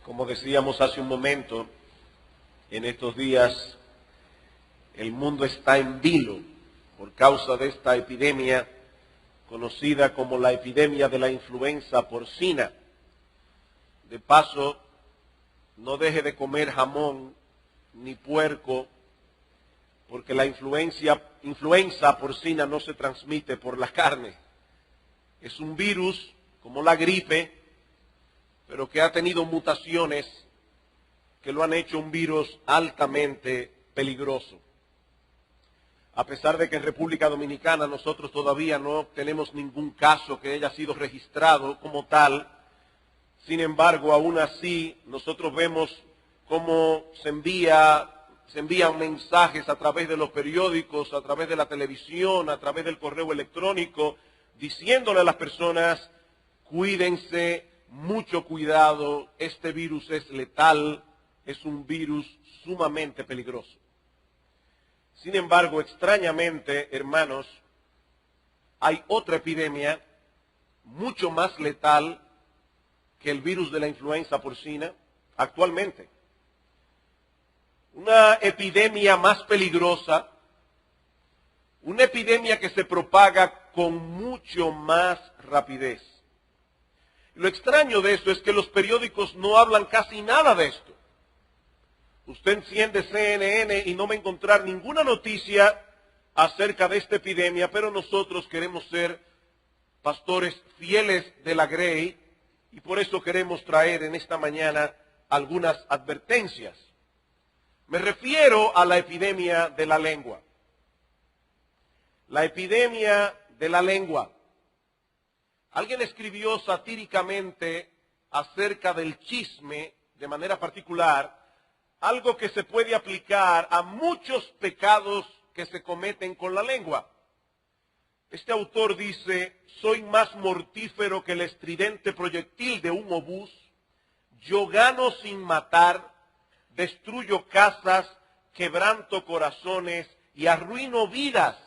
Como decíamos hace un momento, en estos días el mundo está en vilo por causa de esta epidemia conocida como la epidemia de la influenza porcina. De paso, no deje de comer jamón ni puerco, porque la influenza porcina no se transmite por la carne. Es un virus como la gripe, pero que ha tenido mutaciones que lo han hecho un virus altamente peligroso. A pesar de que en República Dominicana nosotros todavía no tenemos ningún caso que haya sido registrado como tal, sin embargo, aún así, nosotros vemos cómo se envían mensajes a través de los periódicos, a través de la televisión, a través del correo electrónico, diciéndole a las personas, cuídense, mucho cuidado, este virus es letal, es un virus sumamente peligroso. Sin embargo, extrañamente, hermanos, hay otra epidemia mucho más letal que el virus de la influenza porcina actualmente. Una epidemia más peligrosa, una epidemia que se propaga con mucho más rapidez. Lo extraño de esto es que los periódicos no hablan casi nada de esto. Usted enciende CNN y no va a encontrar ninguna noticia acerca de esta epidemia, pero nosotros queremos ser pastores fieles de la Grey y por eso queremos traer en esta mañana algunas advertencias. Me refiero a la epidemia de la lengua. La epidemia de la lengua. Alguien escribió satíricamente acerca del chisme, de manera particular, algo que se puede aplicar a muchos pecados que se cometen con la lengua. Este autor dice, soy más mortífero que el estridente proyectil de un obús, yo gano sin matar, destruyo casas, quebranto corazones y arruino vidas,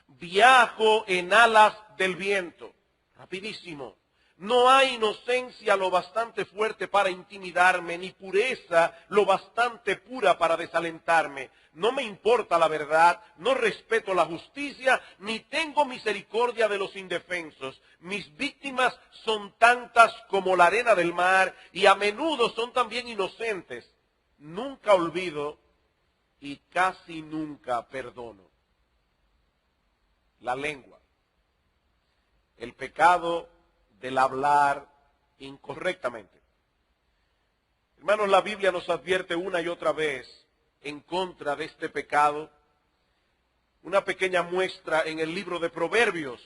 viajo en alas del viento. Rapidísimo. No hay inocencia lo bastante fuerte para intimidarme, ni pureza lo bastante pura para desalentarme. No me importa la verdad, no respeto la justicia, ni tengo misericordia de los indefensos. Mis víctimas son tantas como la arena del mar, y a menudo son también inocentes. Nunca olvido y casi nunca perdono. La lengua. El pecado del hablar incorrectamente. Hermanos, la Biblia nos advierte una y otra vez en contra de este pecado. Una pequeña muestra en el libro de Proverbios.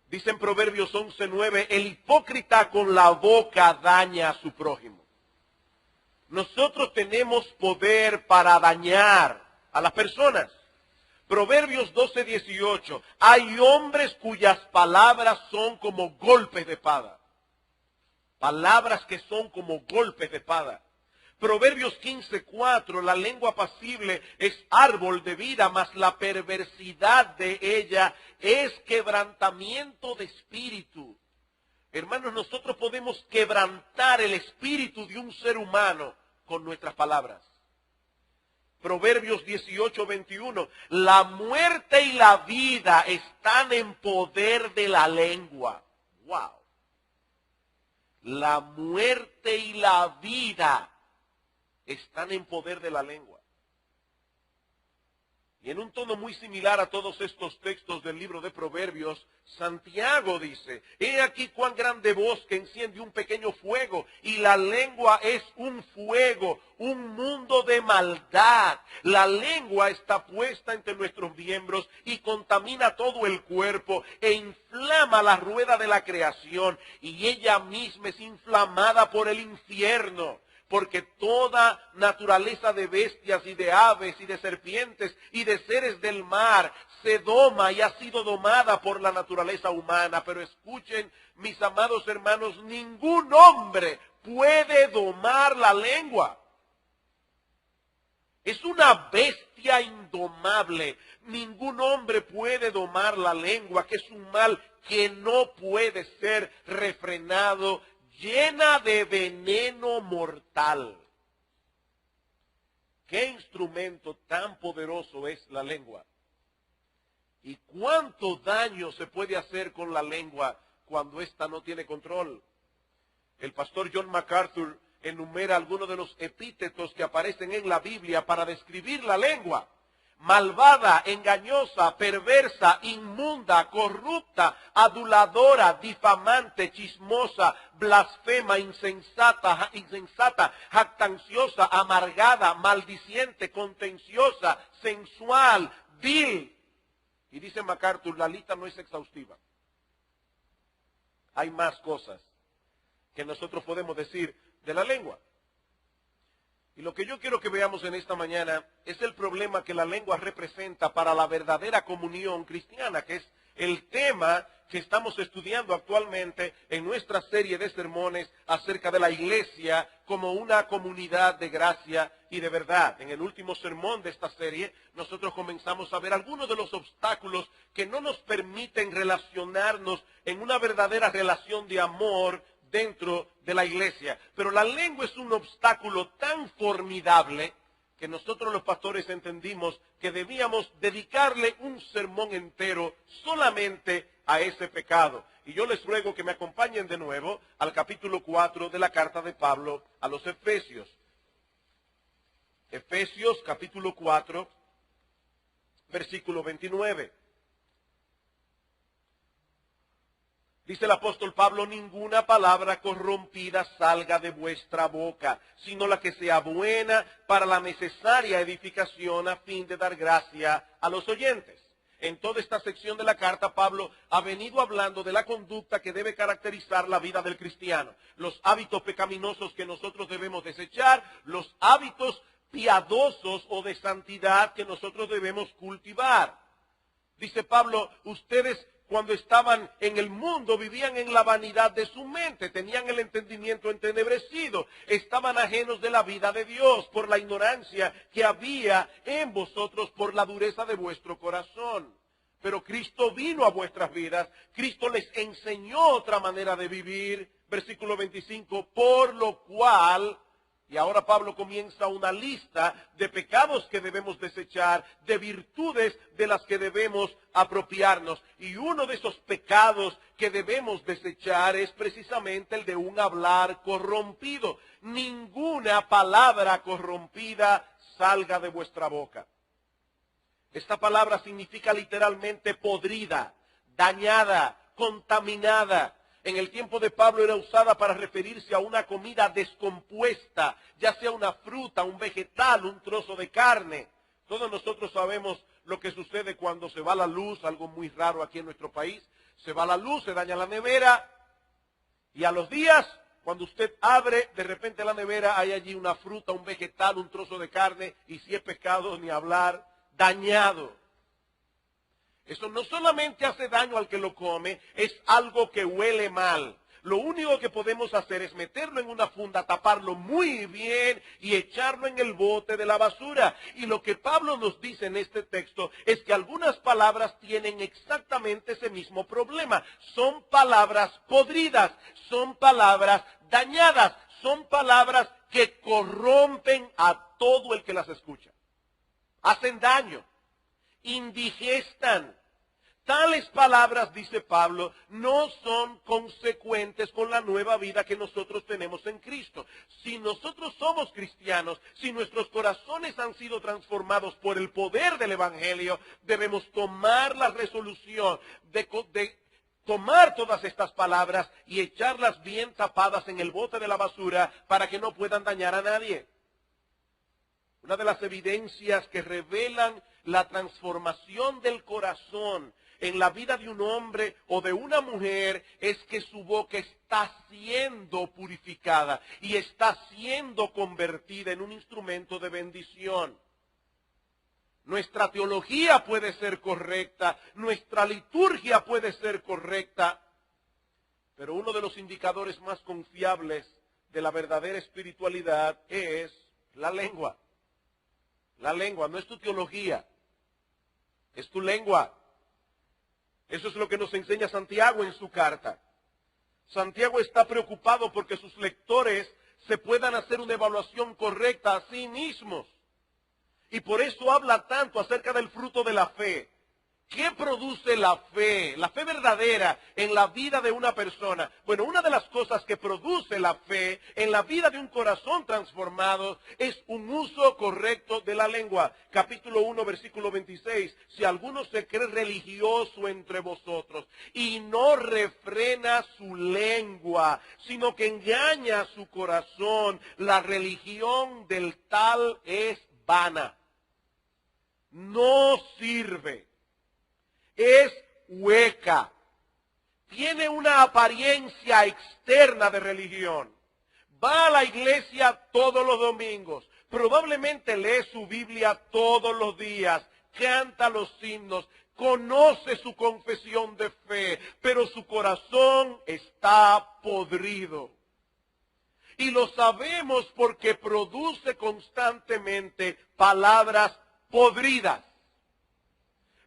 Dice en Proverbios 11:9, el hipócrita con la boca daña a su prójimo. Nosotros tenemos poder para dañar a las personas. Proverbios 12:18, hay hombres cuyas palabras son como golpes de espada. Palabras que son como golpes de espada. Proverbios 15:4, la lengua apacible es árbol de vida, mas la perversidad de ella es quebrantamiento de espíritu. Hermanos, nosotros podemos quebrantar el espíritu de un ser humano con nuestras palabras. Proverbios 18:21, la muerte y la vida están en poder de la lengua. ¡Wow! La muerte y la vida están en poder de la lengua. Y en un tono muy similar a todos estos textos del libro de Proverbios, Santiago dice, he aquí cuán grande bosque enciende un pequeño fuego, y la lengua es un fuego, un mundo de maldad. La lengua está puesta entre nuestros miembros y contamina todo el cuerpo e inflama la rueda de la creación, y ella misma es inflamada por el infierno. Porque toda naturaleza de bestias y de aves y de serpientes y de seres del mar se doma y ha sido domada por la naturaleza humana. Pero escuchen, mis amados hermanos, ningún hombre puede domar la lengua. Es una bestia indomable. Ningún hombre puede domar la lengua, que es un mal que no puede ser refrenado, llena de veneno mortal. ¿Qué instrumento tan poderoso es la lengua? ¿Y cuánto daño se puede hacer con la lengua cuando ésta no tiene control? El pastor John MacArthur enumera algunos de los epítetos que aparecen en la Biblia para describir la lengua. Malvada, engañosa, perversa, inmunda, corrupta, aduladora, difamante, chismosa, blasfema, insensata, jactanciosa, amargada, maldiciente, contenciosa, sensual, vil. Y dice MacArthur, la lista no es exhaustiva. Hay más cosas que nosotros podemos decir de la lengua. Y lo que yo quiero que veamos en esta mañana es el problema que la lengua representa para la verdadera comunión cristiana, que es el tema que estamos estudiando actualmente en nuestra serie de sermones acerca de la iglesia como una comunidad de gracia y de verdad. En el último sermón de esta serie, nosotros comenzamos a ver algunos de los obstáculos que no nos permiten relacionarnos en una verdadera relación de amor dentro de la iglesia. Pero la lengua es un obstáculo tan formidable que nosotros los pastores entendimos que debíamos dedicarle un sermón entero solamente a ese pecado. Y yo les ruego que me acompañen de nuevo al capítulo 4 de la carta de Pablo a los Efesios. Efesios capítulo 4, versículo 29. Dice el apóstol Pablo, ninguna palabra corrompida salga de vuestra boca, sino la que sea buena para la necesaria edificación a fin de dar gracia a los oyentes. En toda esta sección de la carta, Pablo ha venido hablando de la conducta que debe caracterizar la vida del cristiano, los hábitos pecaminosos que nosotros debemos desechar, los hábitos piadosos o de santidad que nosotros debemos cultivar. Dice Pablo, ustedes cuando estaban en el mundo vivían en la vanidad de su mente, tenían el entendimiento entenebrecido, estaban ajenos de la vida de Dios por la ignorancia que había en vosotros por la dureza de vuestro corazón. Pero Cristo vino a vuestras vidas, Cristo les enseñó otra manera de vivir, versículo 25, por lo cual... Y ahora Pablo comienza una lista de pecados que debemos desechar, de virtudes de las que debemos apropiarnos. Y uno de esos pecados que debemos desechar es precisamente el de un hablar corrompido. Ninguna palabra corrompida salga de vuestra boca. Esta palabra significa literalmente podrida, dañada, contaminada. En el tiempo de Pablo era usada para referirse a una comida descompuesta, ya sea una fruta, un vegetal, un trozo de carne. Todos nosotros sabemos lo que sucede cuando se va la luz, algo muy raro aquí en nuestro país. Se va la luz, se daña la nevera y a los días, cuando usted abre, de repente la nevera hay allí una fruta, un vegetal, un trozo de carne y si es pescado ni hablar, dañado. Eso no solamente hace daño al que lo come, es algo que huele mal. Lo único que podemos hacer es meterlo en una funda, taparlo muy bien y echarlo en el bote de la basura. Y lo que Pablo nos dice en este texto es que algunas palabras tienen exactamente ese mismo problema. Son palabras podridas, son palabras dañadas, son palabras que corrompen a todo el que las escucha. Hacen daño. Indigestan. Tales palabras, dice Pablo, no son consecuentes con la nueva vida que nosotros tenemos en Cristo. Si nosotros somos cristianos, si nuestros corazones han sido transformados por el poder del Evangelio, debemos tomar la resolución de tomar todas estas palabras y echarlas bien tapadas en el bote de la basura para que no puedan dañar a nadie. Una de las evidencias que revelan la transformación del corazón en la vida de un hombre o de una mujer es que su boca está siendo purificada y está siendo convertida en un instrumento de bendición. Nuestra teología puede ser correcta, nuestra liturgia puede ser correcta, pero uno de los indicadores más confiables de la verdadera espiritualidad es la lengua. La lengua, no es tu teología, es tu lengua. Eso es lo que nos enseña Santiago en su carta. Santiago está preocupado porque sus lectores se puedan hacer una evaluación correcta a sí mismos. Y por eso habla tanto acerca del fruto de la fe. ¿Qué produce la fe verdadera en la vida de una persona? Bueno, una de las cosas que produce la fe en la vida de un corazón transformado es un uso correcto de la lengua. Capítulo 1, versículo 26. Si alguno se cree religioso entre vosotros y no refrena su lengua, sino que engaña su corazón, la religión del tal es vana. No sirve. Es hueca, tiene una apariencia externa de religión, va a la iglesia todos los domingos, probablemente lee su Biblia todos los días, canta los himnos, conoce su confesión de fe, pero su corazón está podrido. Y lo sabemos porque produce constantemente palabras podridas.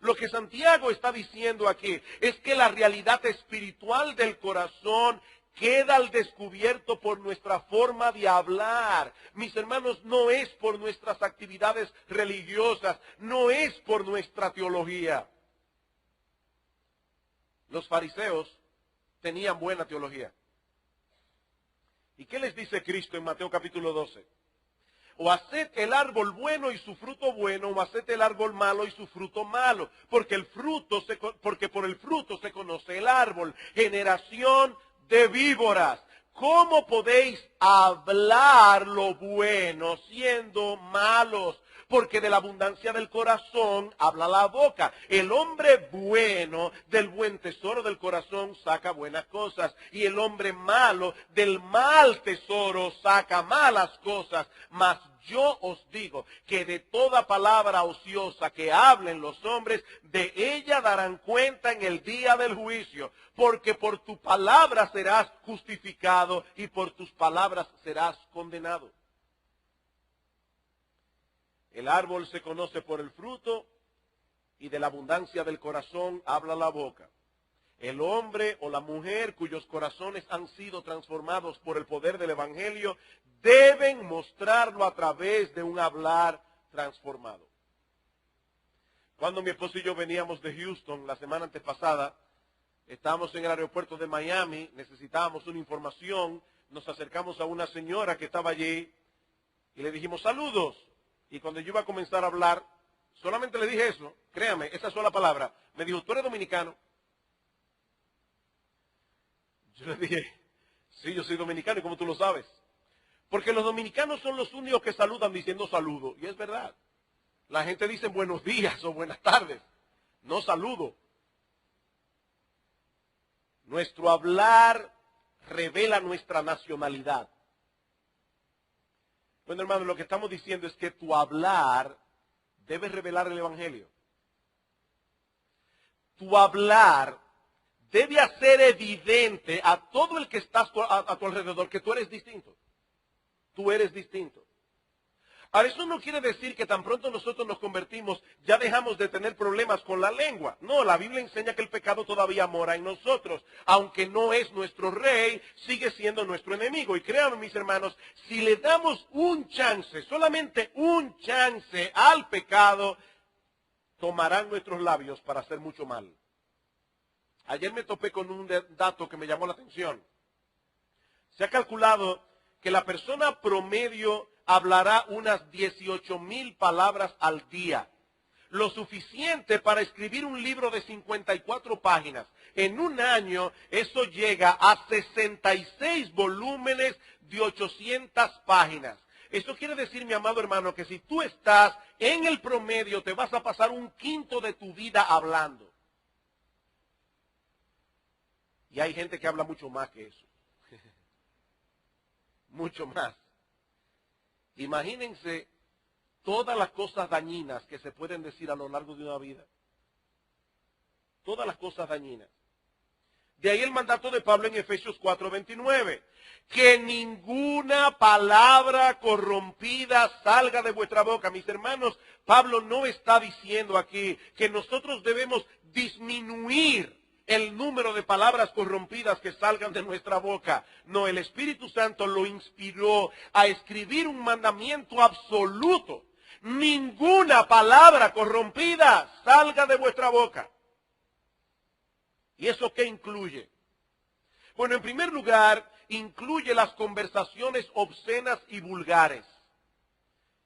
Lo que Santiago está diciendo aquí es que la realidad espiritual del corazón queda al descubierto por nuestra forma de hablar. Mis hermanos, no es por nuestras actividades religiosas, no es por nuestra teología. Los fariseos tenían buena teología. ¿Y qué les dice Cristo en Mateo capítulo 12? O haced el árbol bueno y su fruto bueno, o haced el árbol malo y su fruto malo, porque por el fruto se conoce el árbol. Generación de víboras, ¿cómo podéis hablar lo bueno siendo malos? Porque de la abundancia del corazón habla la boca. El hombre bueno del buen tesoro del corazón saca buenas cosas. Y el hombre malo del mal tesoro saca malas cosas. Mas yo os digo que de toda palabra ociosa que hablen los hombres, de ella darán cuenta en el día del juicio. Porque por tu palabra serás justificado y por tus palabras serás condenado. El árbol se conoce por el fruto y de la abundancia del corazón habla la boca. El hombre o la mujer cuyos corazones han sido transformados por el poder del Evangelio deben mostrarlo a través de un hablar transformado. Cuando mi esposo y yo veníamos de Houston la semana antepasada, estábamos en el aeropuerto de Miami, necesitábamos una información, nos acercamos a una señora que estaba allí y le dijimos saludos. Y cuando yo iba a comenzar a hablar, solamente le dije eso, créame, esa sola palabra. Me dijo, ¿tú eres dominicano? Yo le dije, sí, yo soy dominicano, ¿y cómo tú lo sabes? Porque los dominicanos son los únicos que saludan diciendo saludo, y es verdad. La gente dice buenos días o buenas tardes, no saludo. Nuestro hablar revela nuestra nacionalidad. Bueno, hermano, lo que estamos diciendo es que tu hablar debe revelar el Evangelio. Tu hablar debe hacer evidente a todo el que está a tu alrededor que tú eres distinto. Tú eres distinto. Ahora, eso no quiere decir que tan pronto nosotros nos convertimos, ya dejamos de tener problemas con la lengua. No, la Biblia enseña que el pecado todavía mora en nosotros. Aunque no es nuestro rey, sigue siendo nuestro enemigo. Y créanme, mis hermanos, si le damos un chance, solamente un chance al pecado, tomarán nuestros labios para hacer mucho mal. Ayer me topé con un dato que me llamó la atención. Se ha calculado que la persona promedio hablará unas 18,000 palabras al día. Lo suficiente para escribir un libro de 54 páginas. En un año eso llega a 66 volúmenes de 800 páginas. Esto quiere decir, mi amado hermano, que si tú estás en el promedio, te vas a pasar un quinto de tu vida hablando. Y hay gente que habla mucho más que eso. Mucho más. Imagínense todas las cosas dañinas que se pueden decir a lo largo de una vida. Todas las cosas dañinas. De ahí el mandato de Pablo en Efesios 4:29. Que ninguna palabra corrompida salga de vuestra boca. Mis hermanos, Pablo no está diciendo aquí que nosotros debemos disminuir el número de palabras corrompidas que salgan de nuestra boca. No, el Espíritu Santo lo inspiró a escribir un mandamiento absoluto. Ninguna palabra corrompida salga de vuestra boca. ¿Y eso qué incluye? Bueno, en primer lugar, incluye las conversaciones obscenas y vulgares.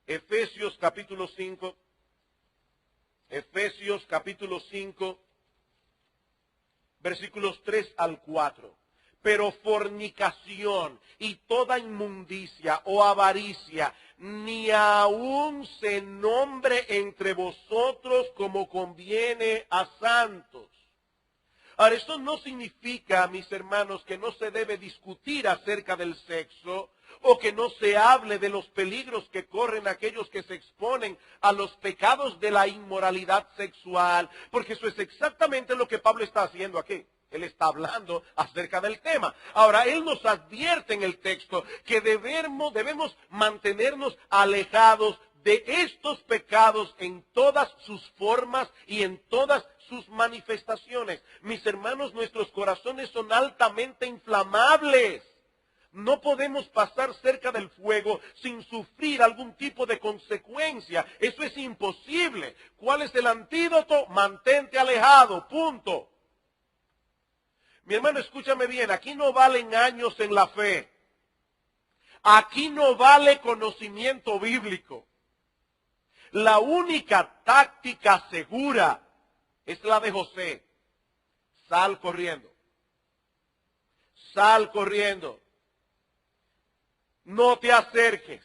Efesios capítulo 5. Efesios capítulo 5, versículos 3 al 4. Pero fornicación y toda inmundicia o avaricia, ni aun se nombre entre vosotros como conviene a santos. Ahora, esto no significa, mis hermanos, que no se debe discutir acerca del sexo o que no se hable de los peligros que corren aquellos que se exponen a los pecados de la inmoralidad sexual, porque eso es exactamente lo que Pablo está haciendo aquí. Él está hablando acerca del tema. Ahora, él nos advierte en el texto que debemos mantenernos alejados de estos pecados en todas sus formas y en todas sus manifestaciones. Mis hermanos, nuestros corazones son altamente inflamables. No podemos pasar cerca del fuego sin sufrir algún tipo de consecuencia. Eso es imposible. ¿Cuál es el antídoto? Mantente alejado, punto. Mi hermano, escúchame bien, aquí no valen años en la fe. Aquí no vale conocimiento bíblico. La única táctica segura es la de José. Sal corriendo. Sal corriendo. No te acerques.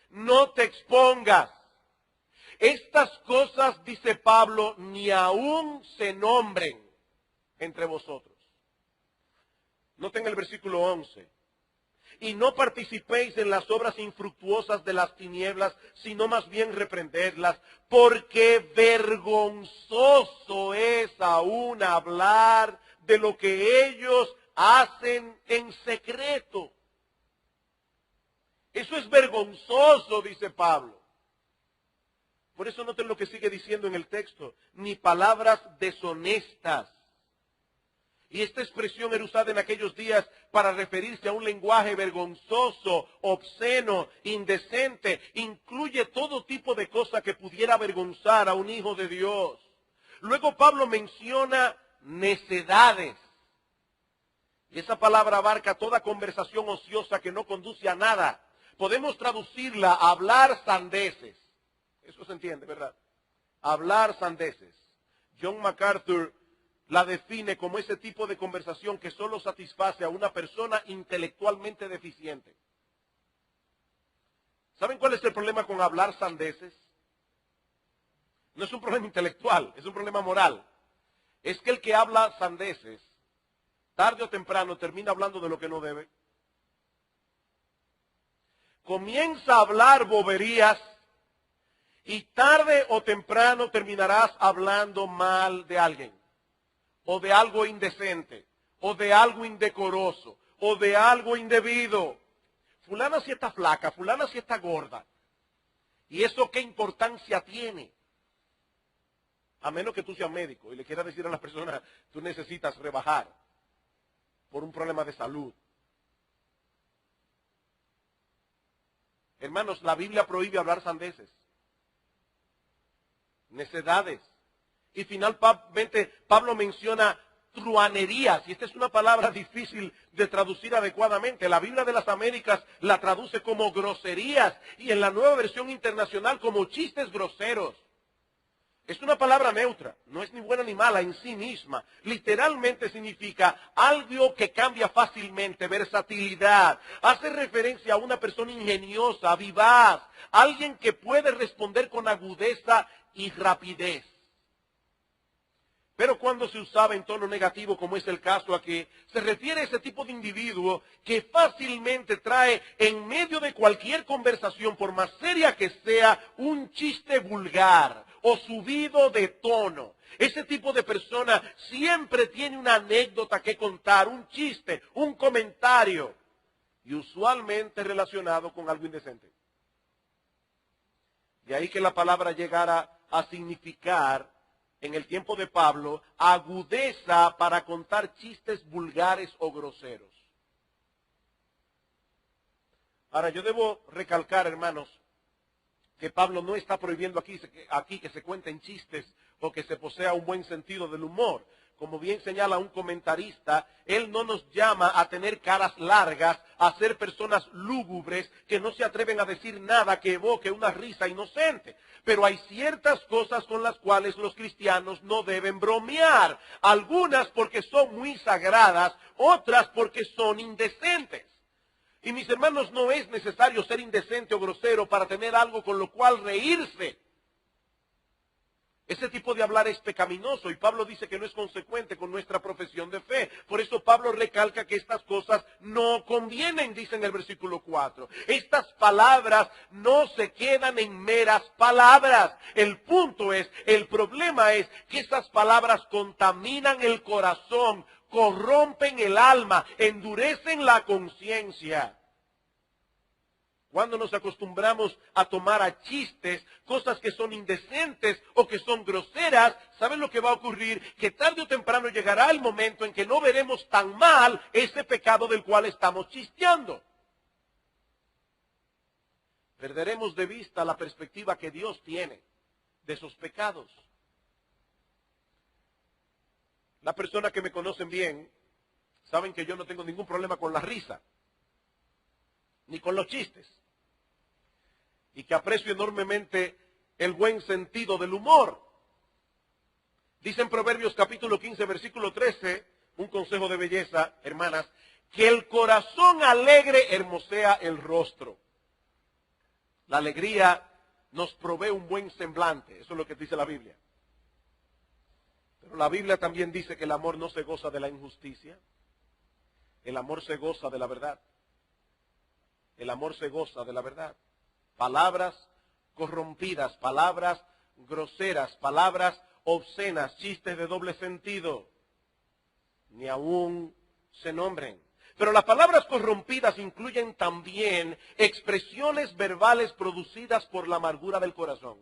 No te expongas. Estas cosas, dice Pablo, ni aún se nombren entre vosotros. Noten el versículo 11. Y no participéis en las obras infructuosas de las tinieblas, sino más bien reprenderlas, porque vergonzoso es aún hablar de lo que ellos hacen en secreto. Eso es vergonzoso, dice Pablo. Por eso noten lo que sigue diciendo en el texto, ni palabras deshonestas. Y esta expresión era usada en aquellos días para referirse a un lenguaje vergonzoso, obsceno, indecente. Incluye todo tipo de cosa que pudiera avergonzar a un hijo de Dios. Luego Pablo menciona necedades. Y esa palabra abarca toda conversación ociosa que no conduce a nada. Podemos traducirla a hablar sandeces. Eso se entiende, ¿verdad? Hablar sandeces. John MacArthur la define como ese tipo de conversación que solo satisface a una persona intelectualmente deficiente. ¿Saben cuál es el problema con hablar sandeces? No es un problema intelectual, es un problema moral. Es que el que habla sandeces, tarde o temprano termina hablando de lo que no debe. Comienza a hablar boberías y tarde o temprano terminarás hablando mal de alguien. O de algo indecente, o de algo indecoroso, o de algo indebido. Fulana sí está flaca, fulana sí está gorda. ¿Y eso qué importancia tiene? A menos que tú seas médico y le quieras decir a las personas, tú necesitas rebajar por un problema de salud. Hermanos, la Biblia prohíbe hablar sandeces, necedades. Y finalmente Pablo menciona truanerías, y esta es una palabra difícil de traducir adecuadamente. La Biblia de las Américas la traduce como groserías, y en la Nueva Versión Internacional como chistes groseros. Es una palabra neutra, no es ni buena ni mala en sí misma. Literalmente significa algo que cambia fácilmente, versatilidad. Hace referencia a una persona ingeniosa, vivaz, alguien que puede responder con agudeza y rapidez. Pero cuando se usaba en tono negativo, como es el caso aquí, se refiere a ese tipo de individuo que fácilmente trae en medio de cualquier conversación, por más seria que sea, un chiste vulgar o subido de tono. Ese tipo de persona siempre tiene una anécdota que contar, un chiste, un comentario, y usualmente relacionado con algo indecente. De ahí que la palabra llegara a significar en el tiempo de Pablo, agudeza para contar chistes vulgares o groseros. Ahora, yo debo recalcar, hermanos, que Pablo no está prohibiendo aquí que se cuenten chistes o que se posea un buen sentido del humor. Como bien señala un comentarista, él no nos llama a tener caras largas, a ser personas lúgubres que no se atreven a decir nada que evoque una risa inocente. Pero hay ciertas cosas con las cuales los cristianos no deben bromear. Algunas porque son muy sagradas, otras porque son indecentes. Y mis hermanos, no es necesario ser indecente o grosero para tener algo con lo cual reírse. Ese tipo de hablar es pecaminoso y Pablo dice que no es consecuente con nuestra profesión de fe. Por eso Pablo recalca que estas cosas no convienen, dice en el versículo 4. Estas palabras no se quedan en meras palabras. El problema es que estas palabras contaminan el corazón, corrompen el alma, endurecen la conciencia. Cuando nos acostumbramos a tomar a chistes cosas que son indecentes o que son groseras, ¿saben lo que va a ocurrir? Que tarde o temprano llegará el momento en que no veremos tan mal ese pecado del cual estamos chisteando. Perderemos de vista la perspectiva que Dios tiene de esos pecados. Las personas que me conocen bien saben que yo no tengo ningún problema con la risa, ni con los chistes, y que aprecio enormemente el buen sentido del humor. Dice en Proverbios capítulo 15, versículo 13, un consejo de belleza, hermanas, que el corazón alegre hermosea el rostro. La alegría nos provee un buen semblante, eso es lo que dice la Biblia. Pero la Biblia también dice que el amor no se goza de la injusticia, el amor se goza de la verdad. El amor se goza de la verdad. Palabras corrompidas, palabras groseras, palabras obscenas, chistes de doble sentido, ni aún se nombren. Pero las palabras corrompidas incluyen también expresiones verbales producidas por la amargura del corazón.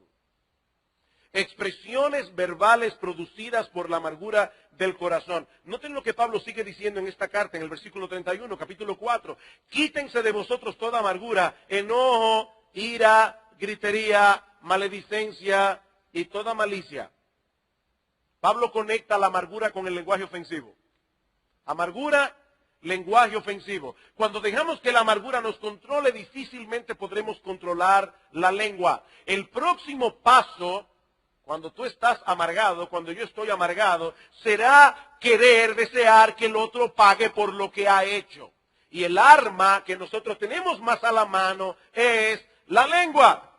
Expresiones verbales producidas por la amargura del corazón. Noten lo que Pablo sigue diciendo en esta carta, en el versículo 31, capítulo 4. Quítense de vosotros toda amargura, enojo, ira, gritería, maledicencia y toda malicia. Pablo conecta la amargura con el lenguaje ofensivo. Amargura, lenguaje ofensivo. Cuando dejamos que la amargura nos controle, difícilmente podremos controlar la lengua. El próximo paso, cuando tú estás amargado, cuando yo estoy amargado, será querer, desear que el otro pague por lo que ha hecho. Y el arma que nosotros tenemos más a la mano es la lengua.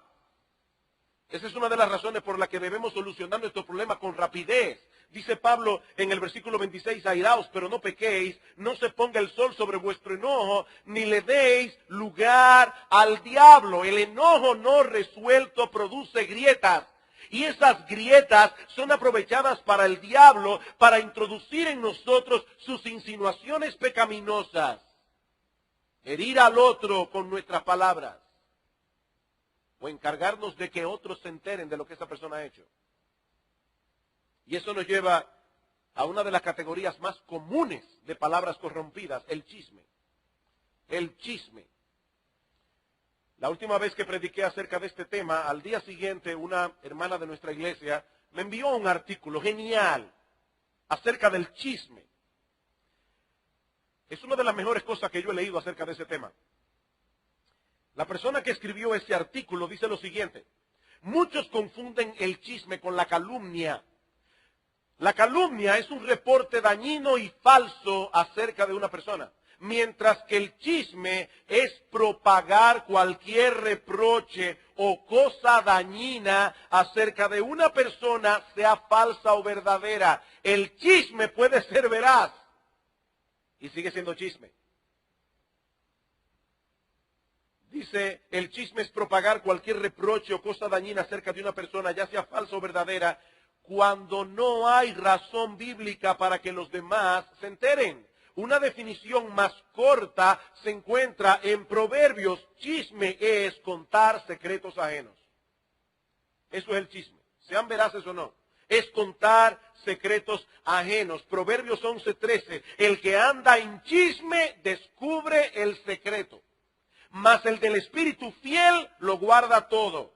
Esa es una de las razones por las que debemos solucionar nuestro problema con rapidez. Dice Pablo en el versículo 26, airaos, pero no pequéis, no se ponga el sol sobre vuestro enojo, ni le deis lugar al diablo. El enojo no resuelto produce grietas. Y esas grietas son aprovechadas para el diablo, para introducir en nosotros sus insinuaciones pecaminosas. Herir al otro con nuestras palabras. O encargarnos de que otros se enteren de lo que esa persona ha hecho. Y eso nos lleva a una de las categorías más comunes de palabras corrompidas, el chisme. El chisme. La última vez que prediqué acerca de este tema, al día siguiente una hermana de nuestra iglesia me envió un artículo genial acerca del chisme. Es una de las mejores cosas que yo he leído acerca de ese tema. La persona que escribió ese artículo dice lo siguiente: muchos confunden el chisme con la calumnia. La calumnia es un reporte dañino y falso acerca de una persona, mientras que el chisme es propagar cualquier reproche o cosa dañina acerca de una persona, sea falsa o verdadera. El chisme puede ser veraz y sigue siendo chisme. Dice, el chisme es propagar cualquier reproche o cosa dañina acerca de una persona, ya sea falsa o verdadera, cuando no hay razón bíblica para que los demás se enteren. Una definición más corta se encuentra en Proverbios. Chisme es contar secretos ajenos. Eso es el chisme, sean veraces o no. es contar secretos ajenos. Proverbios 11:13, el que anda en chisme descubre el secreto, mas el del espíritu fiel lo guarda todo.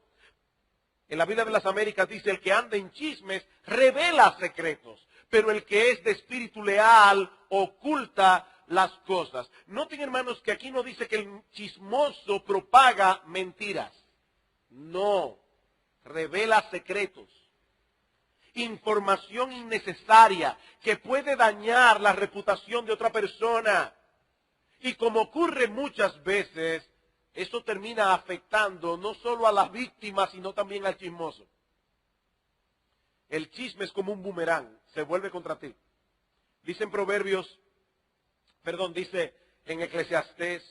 En la Biblia de las Américas dice, el que anda en chismes revela secretos, pero el que es de espíritu leal oculta las cosas. Noten, hermanos, que aquí no dice que el chismoso propaga mentiras. No, revela secretos. Información innecesaria que puede dañar la reputación de otra persona. Y como ocurre muchas veces, eso termina afectando no solo a las víctimas, sino también al chismoso. El chisme es como un boomerang, se vuelve contra ti. Dice en Eclesiastés,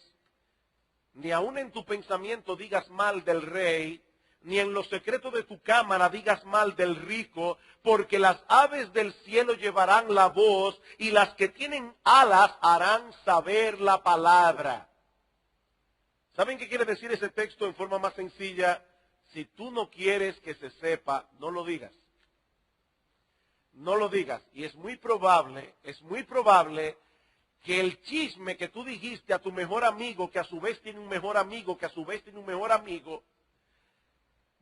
ni aun en tu pensamiento digas mal del rey, ni en los secretos de tu cámara digas mal del rico, porque las aves del cielo llevarán la voz, y las que tienen alas harán saber la palabra. ¿Saben qué quiere decir ese texto en forma más sencilla? Si tú no quieres que se sepa, no lo digas. No lo digas. Y es muy probable que el chisme que tú dijiste a tu mejor amigo, que a su vez tiene un mejor amigo, que a su vez tiene un mejor amigo,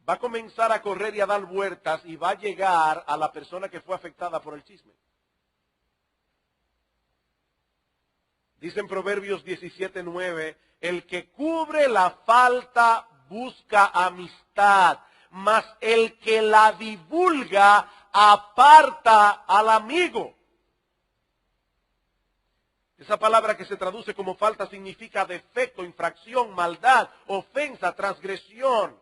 va a comenzar a correr y a dar vueltas y va a llegar a la persona que fue afectada por el chisme. Dice en Proverbios 17:9, el que cubre la falta busca amistad, mas el que la divulga aparta al amigo. Esa palabra que se traduce como falta significa defecto, infracción, maldad, ofensa, transgresión.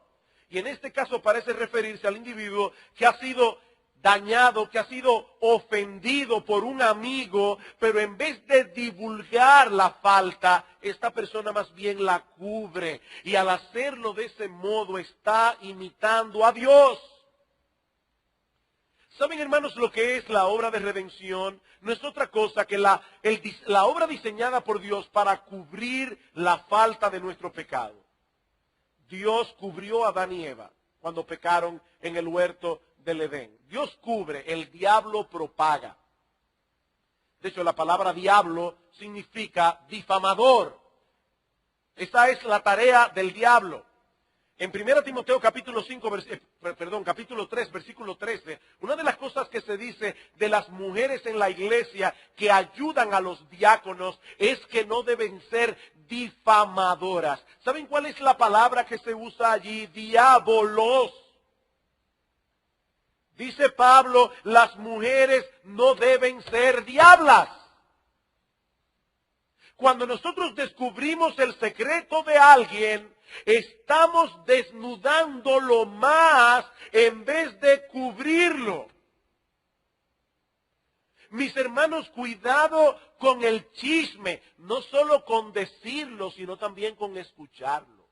Y en este caso parece referirse al individuo que ha sido dañado, que ha sido ofendido por un amigo, pero en vez de divulgar la falta, esta persona más bien la cubre. Y al hacerlo de ese modo está imitando a Dios. ¿Saben, hermanos, lo que es la obra de redención? No es otra cosa que la obra diseñada por Dios para cubrir la falta de nuestro pecado. Dios cubrió a Adán y Eva cuando pecaron en el huerto del Edén. Dios cubre, el diablo propaga. De hecho, la palabra diablo significa difamador. Esa es la tarea del diablo. En 1 Timoteo capítulo 3, versículo 13, una de las cosas que se dice de las mujeres en la iglesia que ayudan a los diáconos es que no deben ser difamadoras. ¿Saben cuál es la palabra que se usa allí? Diabolos. Dice Pablo, las mujeres no deben ser diablas. Cuando nosotros descubrimos el secreto de alguien, estamos desnudándolo más en vez de cubrirlo. Mis hermanos, cuidado con el chisme, no solo con decirlo, sino también con escucharlo.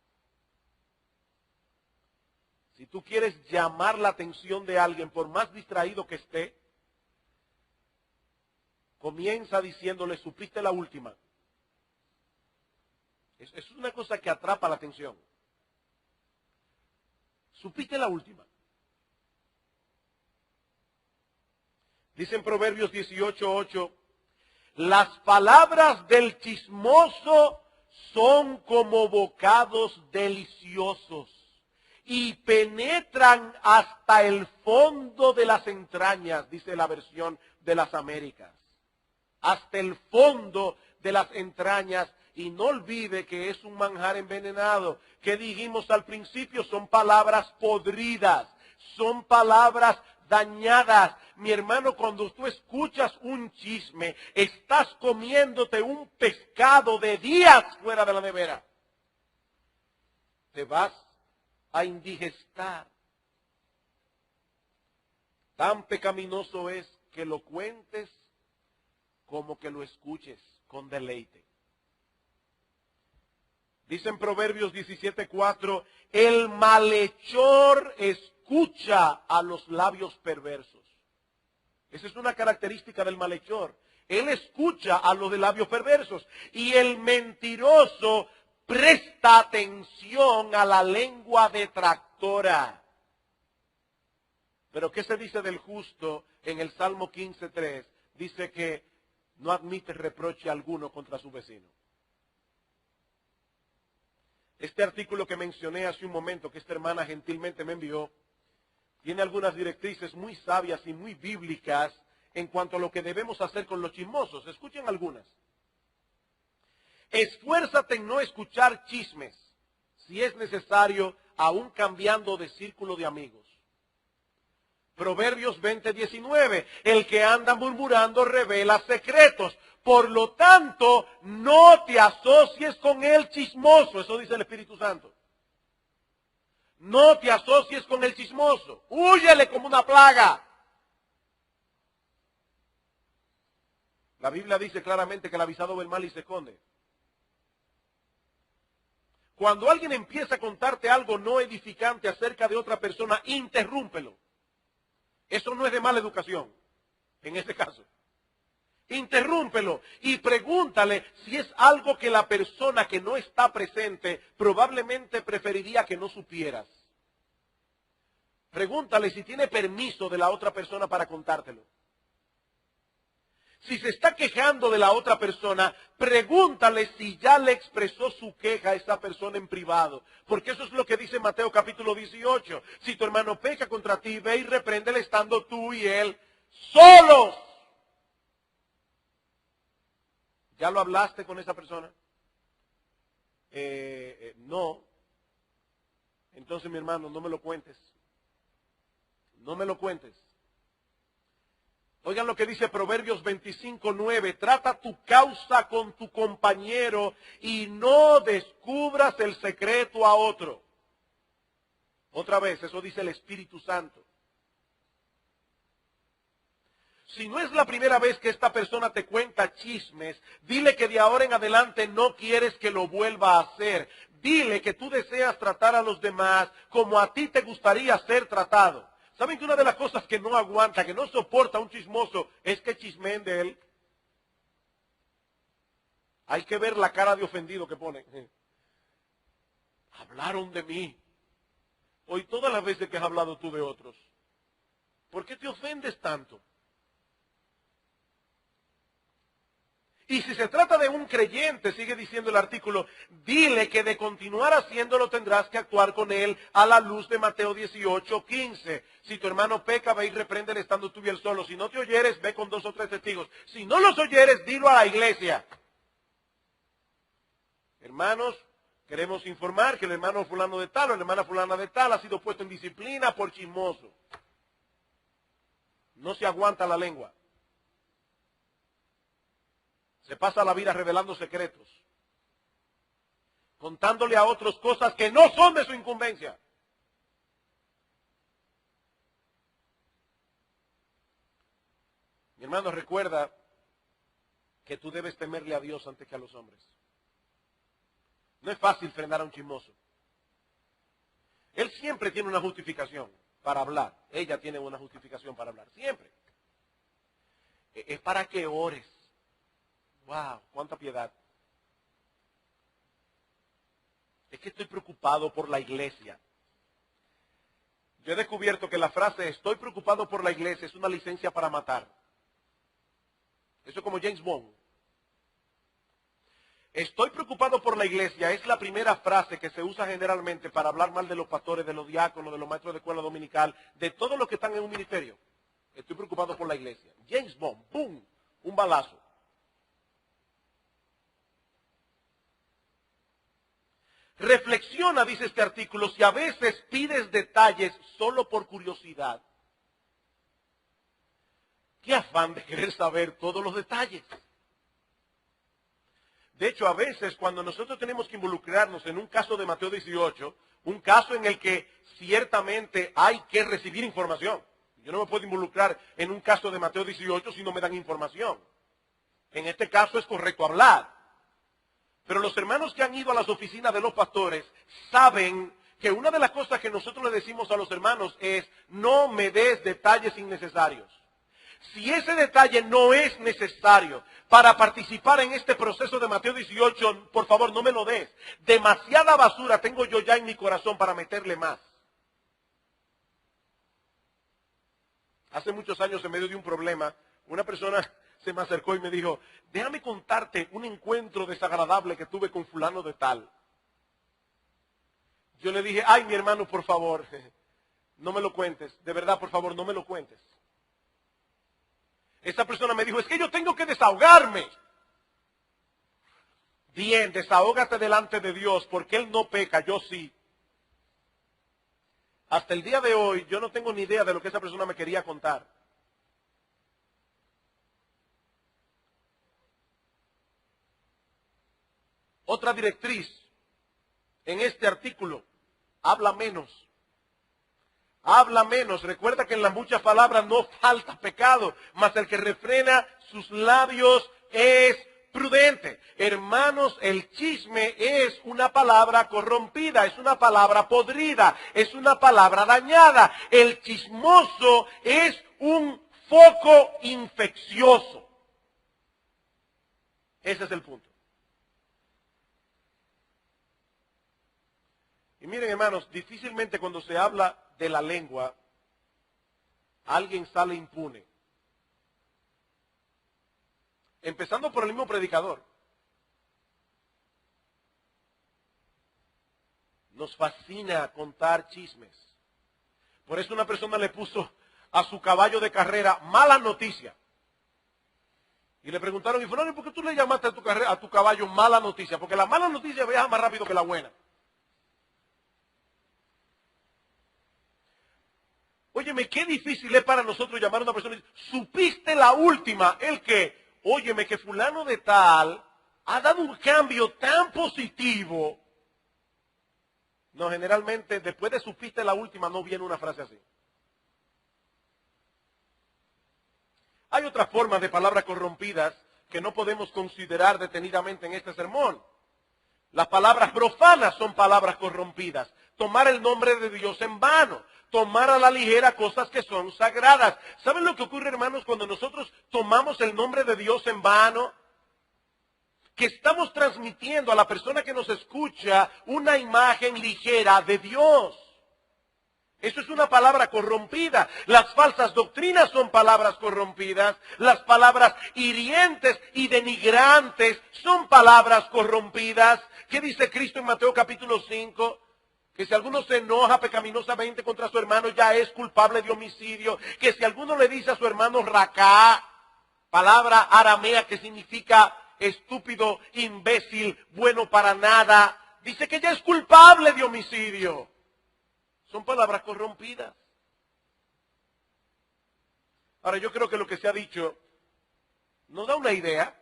Si tú quieres llamar la atención de alguien, por más distraído que esté, comienza diciéndole, supiste la última. Es una cosa que atrapa la atención. Supiste la última. Dice en Proverbios 18:8, las palabras del chismoso son como bocados deliciosos y penetran hasta el fondo de las entrañas, dice la versión de las Américas. Hasta el fondo de las entrañas. Y no olvide que es un manjar envenenado. Que dijimos al principio, son palabras podridas, son palabras dañadas. Mi hermano, cuando tú escuchas un chisme, estás comiéndote un pescado de días fuera de la nevera. Te vas a indigestar. Tan pecaminoso es que lo cuentes como que lo escuches con deleite. Dice en Proverbios 17:4, el malhechor escucha a los labios perversos. Esa es una característica del malhechor. Él escucha a los de labios perversos. Y el mentiroso presta atención a la lengua detractora. Pero ¿qué se dice del justo en el Salmo 15:3? Dice que no admite reproche alguno contra su vecino. Este artículo que mencioné hace un momento, que esta hermana gentilmente me envió, tiene algunas directrices muy sabias y muy bíblicas en cuanto a lo que debemos hacer con los chismosos. Escuchen algunas. Esfuérzate en no escuchar chismes, si es necesario, aún cambiando de círculo de amigos. Proverbios 20:19, el que anda murmurando revela secretos. Por lo tanto, no te asocies con el chismoso. Eso dice el Espíritu Santo. No te asocies con el chismoso. Húyele como una plaga. La Biblia dice claramente que el avisado ve el mal y se esconde. Cuando alguien empieza a contarte algo no edificante acerca de otra persona, interrúmpelo. Eso no es de mala educación, en este caso. Interrúmpelo y pregúntale si es algo que la persona que no está presente probablemente preferiría que no supieras. Pregúntale si tiene permiso de la otra persona para contártelo. Si se está quejando de la otra persona, pregúntale si ya le expresó su queja a esa persona en privado. Porque eso es lo que dice Mateo capítulo 18. Si tu hermano peca contra ti, ve y repréndele estando tú y él solos. ¿Ya lo hablaste con esa persona? No. Entonces, mi hermano, no me lo cuentes. No me lo cuentes. Oigan lo que dice Proverbios 25:9. Trata tu causa con tu compañero y no descubras el secreto a otro. Otra vez, eso dice el Espíritu Santo. Si no es la primera vez que esta persona te cuenta chismes, dile que de ahora en adelante no quieres que lo vuelva a hacer. Dile que tú deseas tratar a los demás como a ti te gustaría ser tratado. ¿Saben que una de las cosas que no aguanta, que no soporta un chismoso, es que chismeen de él? Hay que ver la cara de ofendido que pone. Hablaron de mí. Hoy todas las veces que has hablado tú de otros. ¿Por qué te ofendes tanto? Y si se trata de un creyente, sigue diciendo el artículo, dile que de continuar haciéndolo tendrás que actuar con él a la luz de Mateo 18:15. Si tu hermano peca, ve y repréndele estando tú y él solo. Si no te oyeres, ve con 2 o 3 testigos. Si no los oyeres, dilo a la iglesia. Hermanos, queremos informar que el hermano fulano de tal o la hermana fulana de tal ha sido puesto en disciplina por chismoso. No se aguanta la lengua. Se pasa la vida revelando secretos, contándole a otros cosas que no son de su incumbencia. Mi hermano, recuerda que tú debes temerle a Dios antes que a los hombres. No es fácil frenar a un chismoso. Él siempre tiene una justificación para hablar. Ella tiene una justificación para hablar. Siempre. Es para que ores. ¡Wow! ¡Cuánta piedad! Es que estoy preocupado por la iglesia. Yo he descubierto que la frase estoy preocupado por la iglesia es una licencia para matar. Eso es como James Bond. Estoy preocupado por la iglesia es la primera frase que se usa generalmente para hablar mal de los pastores, de los diáconos, de los maestros de escuela dominical, de todos los que están en un ministerio. Estoy preocupado por la iglesia. James Bond, ¡pum! Un balazo. Reflexiona, dice este artículo, si a veces pides detalles solo por curiosidad. ¿Qué afán de querer saber todos los detalles? De hecho, a veces cuando nosotros tenemos que involucrarnos en un caso de Mateo 18, un caso en el que ciertamente hay que recibir información. Yo no me puedo involucrar en un caso de Mateo 18 si no me dan información. En este caso es correcto hablar. Pero los hermanos que han ido a las oficinas de los pastores saben que una de las cosas que nosotros le decimos a los hermanos es no me des detalles innecesarios. Si ese detalle no es necesario para participar en este proceso de Mateo 18, por favor no me lo des. Demasiada basura tengo yo ya en mi corazón para meterle más. Hace muchos años, en medio de un problema, una persona se me acercó y me dijo, déjame contarte un encuentro desagradable que tuve con fulano de tal. Yo le dije, ay, mi hermano, por favor, no me lo cuentes. De verdad, por favor, no me lo cuentes. Esa persona me dijo, es que yo tengo que desahogarme. Bien, desahógate delante de Dios, porque Él no peca, yo sí. Hasta el día de hoy, yo no tengo ni idea de lo que esa persona me quería contar. Otra directriz en este artículo, habla menos. Habla menos. Recuerda que en las muchas palabras no falta pecado, mas el que refrena sus labios es prudente. Hermanos, el chisme es una palabra corrompida, es una palabra podrida, es una palabra dañada. El chismoso es un foco infeccioso. Ese es el punto. Y miren, hermanos, difícilmente cuando se habla de la lengua, alguien sale impune. Empezando por el mismo predicador. Nos fascina contar chismes. Por eso una persona le puso a su caballo de carrera mala noticia. Y le preguntaron, y fulano, ¿por qué tú le llamaste a tu caballo mala noticia? Porque la mala noticia viaja más rápido que la buena. Óyeme, qué difícil es para nosotros llamar a una persona y decir, supiste la última, el que, óyeme, que fulano de tal ha dado un cambio tan positivo. No, generalmente después de supiste la última no viene una frase así. Hay otras formas de palabras corrompidas que no podemos considerar detenidamente en este sermón. Las palabras profanas son palabras corrompidas. Tomar el nombre de Dios en vano. Tomar a la ligera cosas que son sagradas. ¿Saben lo que ocurre, hermanos, cuando nosotros tomamos el nombre de Dios en vano? Que estamos transmitiendo a la persona que nos escucha una imagen ligera de Dios. Eso es una palabra corrompida. Las falsas doctrinas son palabras corrompidas. Las palabras hirientes y denigrantes son palabras corrompidas. ¿Qué dice Cristo en Mateo capítulo 5? Que si alguno se enoja pecaminosamente contra su hermano ya es culpable de homicidio. Que si alguno le dice a su hermano racá, palabra aramea que significa estúpido, imbécil, bueno para nada, dice que ya es culpable de homicidio. Son palabras corrompidas. Ahora, yo creo que lo que se ha dicho nos da una idea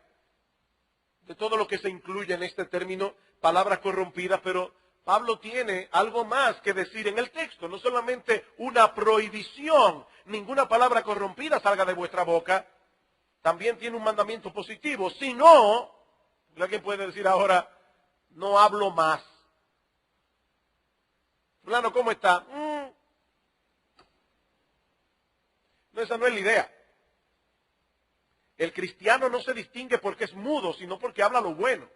de todo lo que se incluye en este término, palabras corrompidas, pero Pablo tiene algo más que decir en el texto, no solamente una prohibición, ninguna palabra corrompida salga de vuestra boca, también tiene un mandamiento positivo, si no, alguien puede decir ahora, no hablo más. Fulano, ¿cómo está? No, esa no es la idea. El cristiano no se distingue porque es mudo, sino porque habla lo bueno.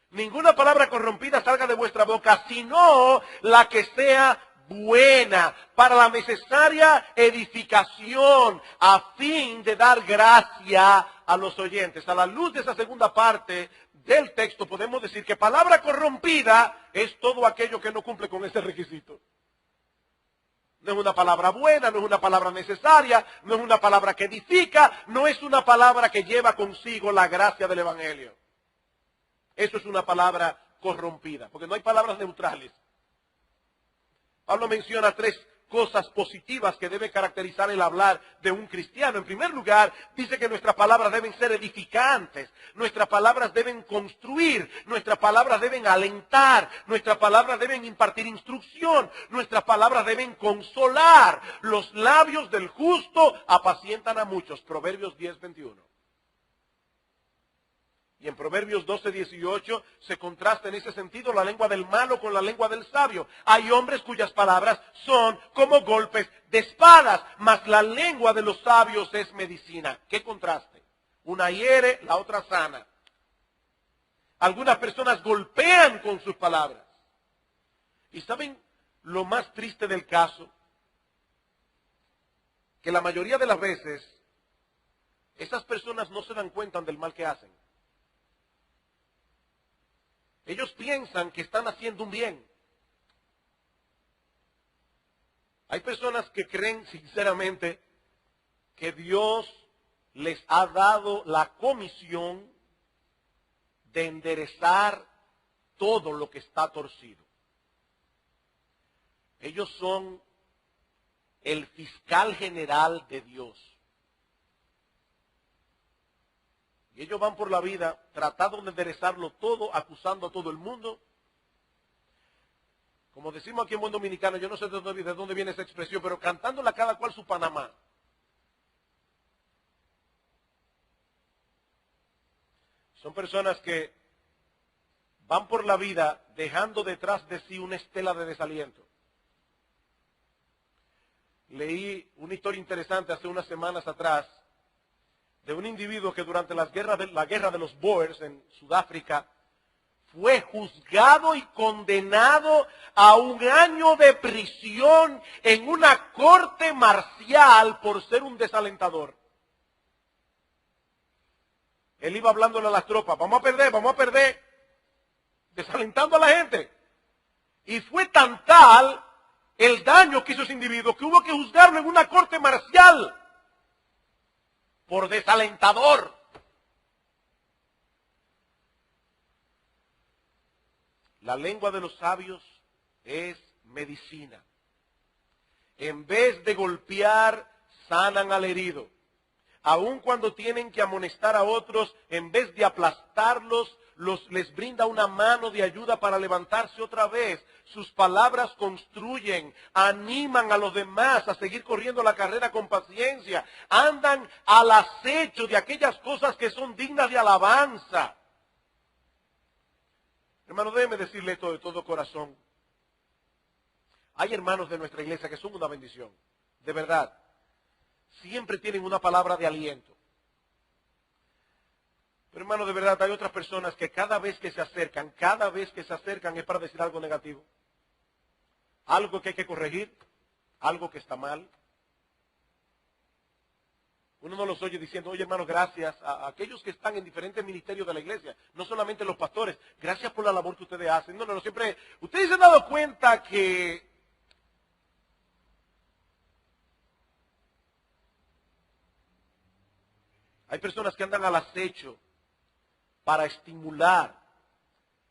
Ninguna palabra corrompida salga de vuestra boca, sino la que sea buena, para la necesaria edificación, a fin de dar gracia a los oyentes. A la luz de esa segunda parte del texto podemos decir que palabra corrompida es todo aquello que no cumple con ese requisito. No es una palabra buena, no es una palabra necesaria, no es una palabra que edifica, no es una palabra que lleva consigo la gracia del Evangelio. Eso es una palabra corrompida, porque no hay palabras neutrales. Pablo menciona tres cosas positivas que debe caracterizar el hablar de un cristiano. En primer lugar, dice que nuestras palabras deben ser edificantes, nuestras palabras deben construir, nuestras palabras deben alentar, nuestras palabras deben impartir instrucción, nuestras palabras deben consolar. Los labios del justo apacientan a muchos. Proverbios 10:21. Y en Proverbios 12:18 se contrasta en ese sentido la lengua del malo con la lengua del sabio. Hay hombres cuyas palabras son como golpes de espadas, mas la lengua de los sabios es medicina. ¿Qué contraste? Una hiere, la otra sana. Algunas personas golpean con sus palabras. ¿Y saben lo más triste del caso? que la mayoría de las veces esas personas no se dan cuenta del mal que hacen. Ellos piensan que están haciendo un bien. Hay personas que creen sinceramente que Dios les ha dado la comisión de enderezar todo lo que está torcido. Ellos son el fiscal general de Dios. Y ellos van por la vida tratando de enderezarlo todo, acusando a todo el mundo. Como decimos aquí en buen dominicano, yo no sé de dónde viene esa expresión, pero cantándola cada cual su Panamá. Son personas que van por la vida dejando detrás de sí una estela de desaliento. Leí una historia interesante hace unas semanas atrás de un individuo que durante la guerra de los Boers en Sudáfrica fue juzgado y condenado a 1 año de prisión en una corte marcial por ser un desalentador. Él iba hablándole a las tropas, vamos a perder, desalentando a la gente. Y fue tan tal el daño que hizo ese individuo que hubo que juzgarlo en una corte marcial por desalentador. La lengua de los sabios es medicina. En vez de golpear, sanan al herido. Aun cuando tienen que amonestar a otros, en vez de aplastarlos, les brinda una mano de ayuda para levantarse otra vez. Sus palabras construyen, animan a los demás a seguir corriendo la carrera con paciencia. Andan al acecho de aquellas cosas que son dignas de alabanza. Hermano, déjeme decirle esto de todo corazón. Hay hermanos de nuestra iglesia que son una bendición, de verdad. Siempre tienen una palabra de aliento. Pero hermano, de verdad, hay otras personas que cada vez que se acercan es para decir algo negativo. Algo que hay que corregir, algo que está mal. Uno no los oye diciendo, oye hermano, gracias a aquellos que están en diferentes ministerios de la iglesia, no solamente los pastores, gracias por la labor que ustedes hacen. No, siempre, ustedes se han dado cuenta que hay personas que andan al acecho para estimular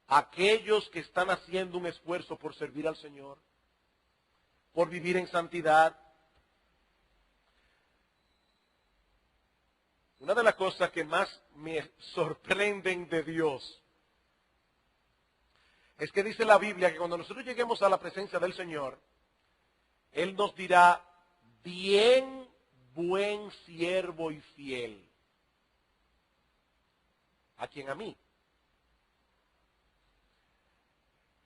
a aquellos que están haciendo un esfuerzo por servir al Señor, por vivir en santidad. Una de las cosas que más me sorprenden de Dios es que dice la Biblia que cuando nosotros lleguemos a la presencia del Señor, Él nos dirá, bien, buen siervo y fiel. ¿A quién? A mí.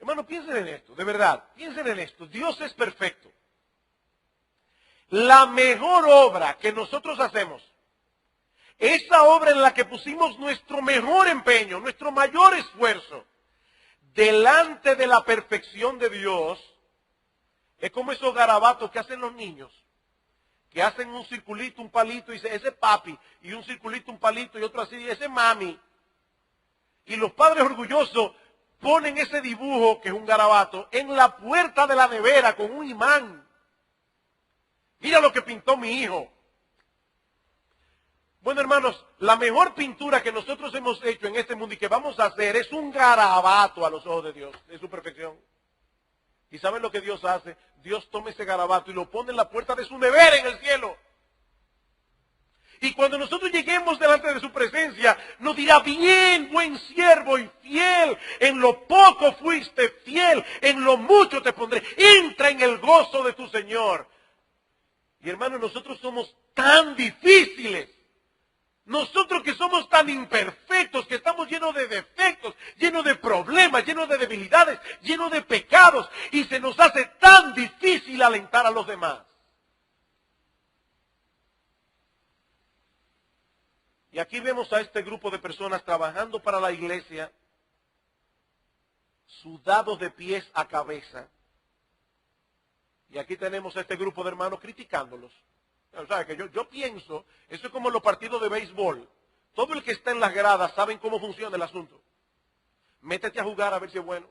Hermano, piensen en esto, de verdad, piensen en esto. Dios es perfecto. La mejor obra que nosotros hacemos, esa obra en la que pusimos nuestro mejor empeño, nuestro mayor esfuerzo, delante de la perfección de Dios, es como esos garabatos que hacen los niños, que hacen un circulito, un palito, y dice, ese papi, y un circulito, un palito, y otro así, y ese mami. Y los padres orgullosos ponen ese dibujo, que es un garabato, en la puerta de la nevera con un imán. Mira lo que pintó mi hijo. Bueno, hermanos, la mejor pintura que nosotros hemos hecho en este mundo y que vamos a hacer es un garabato a los ojos de Dios, de su perfección. ¿Y saben lo que Dios hace? Dios toma ese garabato y lo pone en la puerta de su nevera en el cielo. Y cuando nosotros lleguemos delante de su presencia, nos dirá, bien, buen siervo y fiel, en lo poco fuiste fiel, en lo mucho te pondré. Entra en el gozo de tu Señor. Y hermanos, nosotros somos tan difíciles. Nosotros que somos tan imperfectos, que estamos llenos de defectos, llenos de problemas, llenos de debilidades, llenos de pecados, y se nos hace tan difícil alentar a los demás. Y aquí vemos a este grupo de personas trabajando para la iglesia, sudados de pies a cabeza. Y aquí tenemos a este grupo de hermanos criticándolos. O sea, que yo pienso, eso es como los partidos de béisbol. Todo el que está en las gradas saben cómo funciona el asunto. Métete a jugar a ver si es bueno.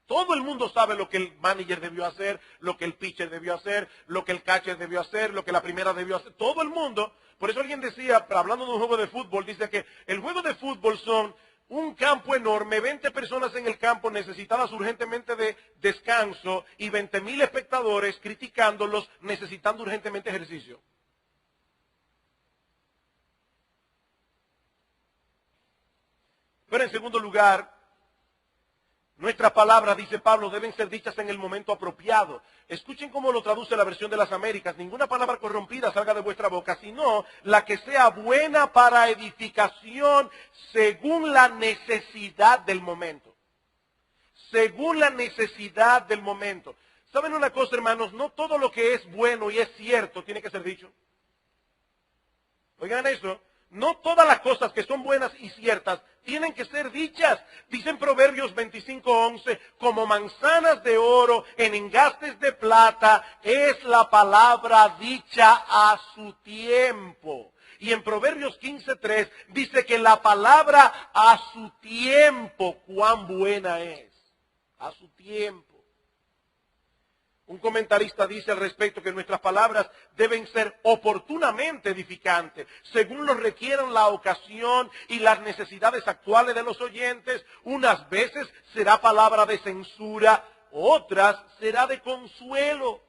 Todo el mundo sabe lo que el manager debió hacer, lo que el pitcher debió hacer, lo que el catcher debió hacer, lo que la primera debió hacer. Todo el mundo. Por eso alguien decía, hablando de un juego de fútbol, dice que el juego de fútbol son un campo enorme, 20 personas en el campo necesitadas urgentemente de descanso y 20,000 espectadores criticándolos necesitando urgentemente ejercicio. Pero en segundo lugar, nuestras palabras, dice Pablo, deben ser dichas en el momento apropiado. Escuchen cómo lo traduce la versión de las Américas. Ninguna palabra corrompida salga de vuestra boca, sino la que sea buena para edificación según la necesidad del momento. Según la necesidad del momento. ¿Saben una cosa, hermanos? No todo lo que es bueno y es cierto tiene que ser dicho. Oigan eso. No todas las cosas que son buenas y ciertas tienen que ser dichas. Dicen Proverbios 25:11, como manzanas de oro en engastes de plata es la palabra dicha a su tiempo. Y en Proverbios 15:3 dice que la palabra a su tiempo, cuán buena es. A su tiempo. Un comentarista dice al respecto que nuestras palabras deben ser oportunamente edificantes, según lo requieran la ocasión y las necesidades actuales de los oyentes. Unas veces será palabra de censura, otras será de consuelo.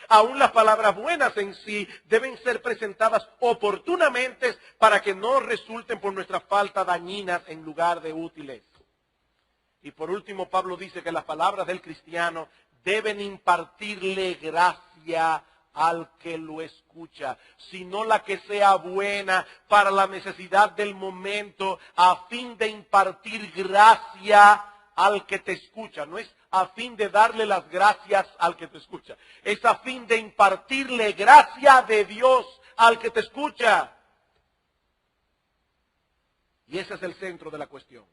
Aún las palabras buenas en sí deben ser presentadas oportunamente para que no resulten por nuestra falta dañinas en lugar de útiles. Y por último, Pablo dice que las palabras del cristiano deben impartirle gracia al que lo escucha, sino la que sea buena para la necesidad del momento, a fin de impartir gracia al que te escucha. No es a fin de darle las gracias al que te escucha, es a fin de impartirle gracia de Dios al que te escucha. Y ese es el centro de la cuestión.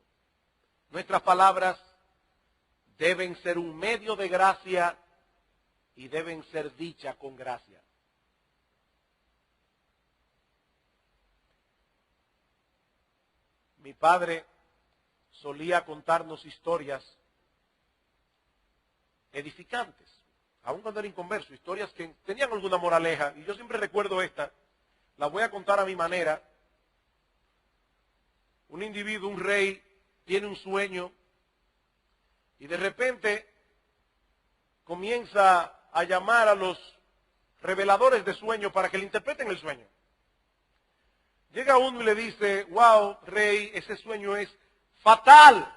Nuestras palabras deben ser un medio de gracia y deben ser dichas con gracia. Mi padre solía contarnos historias edificantes, aun cuando era inconverso, historias que tenían alguna moraleja, y yo siempre recuerdo esta, la voy a contar a mi manera. Un individuo, un rey, tiene un sueño, y de repente comienza a llamar a los reveladores de sueño para que le interpreten el sueño. Llega uno y le dice, wow, rey, ese sueño es fatal.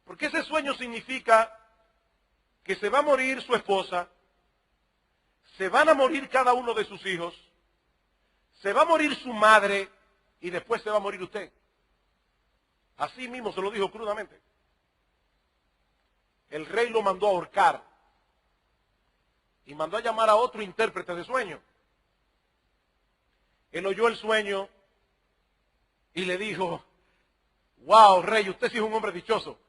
Porque ese sueño significa que se va a morir su esposa, se van a morir cada uno de sus hijos, se va a morir su madre y después se va a morir usted. Así mismo se lo dijo crudamente. El rey lo mandó a ahorcar y mandó a llamar a otro intérprete de sueño. Él oyó el sueño y le dijo, wow, rey, usted sí es un hombre dichoso.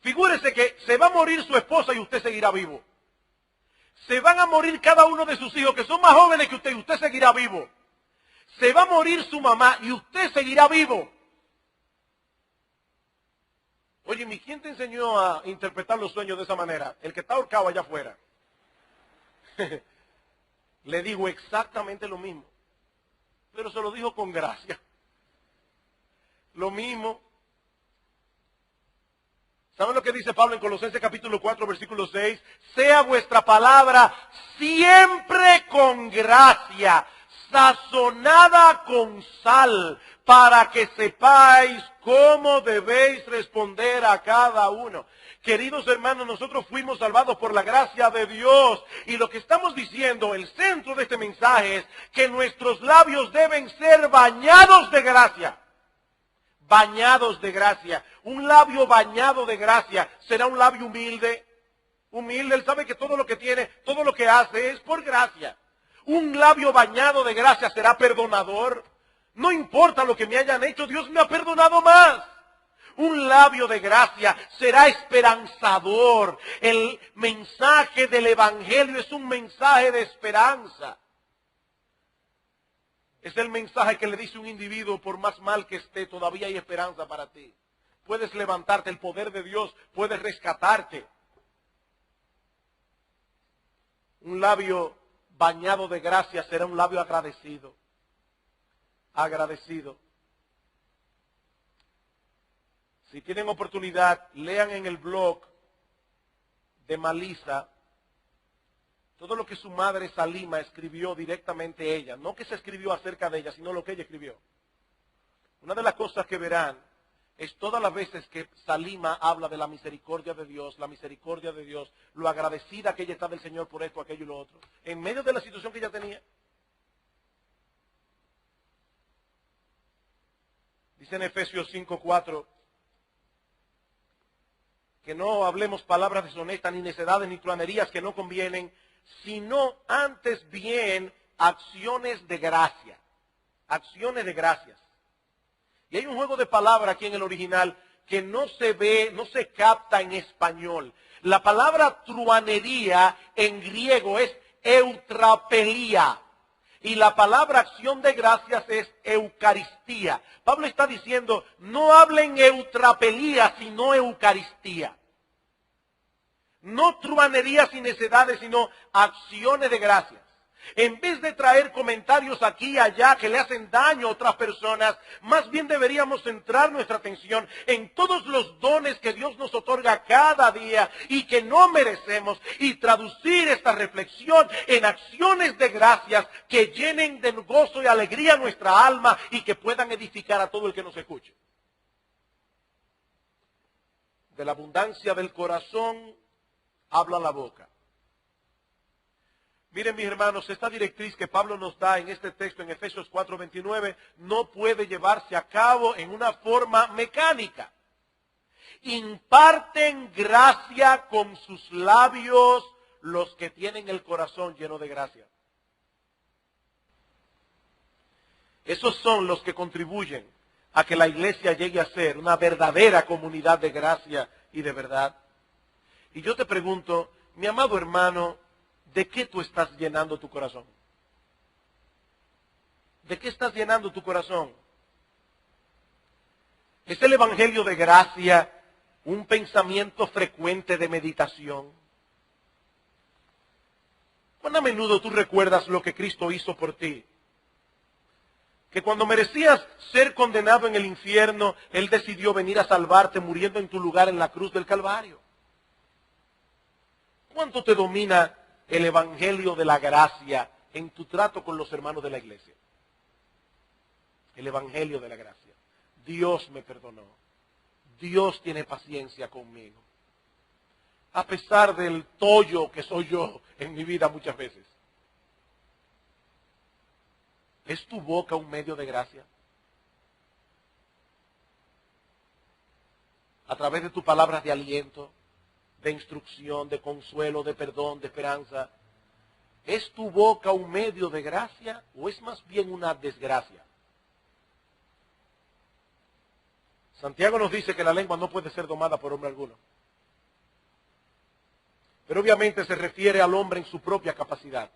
Figúrese que se va a morir su esposa y usted seguirá vivo. Se van a morir cada uno de sus hijos que son más jóvenes que usted y usted seguirá vivo. Se va a morir su mamá y usted seguirá vivo. Oye, ¿y quién te enseñó a interpretar los sueños de esa manera? El que está ahorcado allá afuera. Le digo exactamente lo mismo, pero se lo dijo con gracia. Lo mismo. ¿Saben lo que dice Pablo en Colosenses capítulo 4, versículo 6? Sea vuestra palabra siempre con gracia, sazonada con sal, para que sepáis cómo debéis responder a cada uno. Queridos hermanos, nosotros fuimos salvados por la gracia de Dios. Y lo que estamos diciendo, el centro de este mensaje es que nuestros labios deben ser bañados de gracia. Bañados de gracia. Un labio bañado de gracia será un labio humilde. Humilde, él sabe que todo lo que tiene, todo lo que hace es por gracia. Un labio bañado de gracia será perdonador. No importa lo que me hayan hecho, Dios me ha perdonado más. Un labio de gracia será esperanzador. El mensaje del Evangelio es un mensaje de esperanza. Es el mensaje que le dice un individuo: por más mal que esté, todavía hay esperanza para ti. Puedes levantarte, el poder de Dios puede rescatarte. Un labio bañado de gracia será un labio agradecido. Agradecido. Si tienen oportunidad, lean en el blog de Malisa todo lo que su madre Salima escribió directamente ella. No que se escribió acerca de ella, sino lo que ella escribió. Una de las cosas que verán es todas las veces que Salima habla de la misericordia de Dios, lo agradecida que ella está del Señor por esto, aquello y lo otro, en medio de la situación que ella tenía. Dice en Efesios 5:4 que no hablemos palabras deshonestas, ni necedades, ni truanerías que no convienen, sino antes bien acciones de gracia. Acciones de gracias. Y hay un juego de palabras aquí en el original que no se ve, no se capta en español. La palabra truanería en griego es eutrapelía. Y la palabra acción de gracias es eucaristía. Pablo está diciendo: no hablen eutrapelía, sino eucaristía. No truanerías y necedades, sino acciones de gracias. En vez de traer comentarios aquí y allá que le hacen daño a otras personas, más bien deberíamos centrar nuestra atención en todos los dones que Dios nos otorga cada día y que no merecemos, y traducir esta reflexión en acciones de gracias que llenen de gozo y alegría nuestra alma y que puedan edificar a todo el que nos escuche. De la abundancia del corazón habla la boca. Miren, mis hermanos, esta directriz que Pablo nos da en este texto en Efesios 4:29 no puede llevarse a cabo en una forma mecánica. Imparten gracia con sus labios los que tienen el corazón lleno de gracia. Esos son los que contribuyen a que la iglesia llegue a ser una verdadera comunidad de gracia y de verdad. Y yo te pregunto, mi amado hermano, ¿de qué tú estás llenando tu corazón? ¿De qué estás llenando tu corazón? ¿Es el evangelio de gracia un pensamiento frecuente de meditación? ¿Cuán a menudo tú recuerdas lo que Cristo hizo por ti? Que cuando merecías ser condenado en el infierno, Él decidió venir a salvarte muriendo en tu lugar en la cruz del Calvario. ¿Cuánto te domina el evangelio de la gracia en tu trato con los hermanos de la iglesia? El evangelio de la gracia. Dios me perdonó. Dios tiene paciencia conmigo. A pesar del tollo que soy yo en mi vida muchas veces. ¿Es tu boca un medio de gracia? A través de tus palabras de aliento, de instrucción, de consuelo, de perdón, de esperanza. ¿Es tu boca un medio de gracia o es más bien una desgracia? Santiago nos dice que la lengua no puede ser domada por hombre alguno. Pero obviamente se refiere al hombre en su propia capacidad.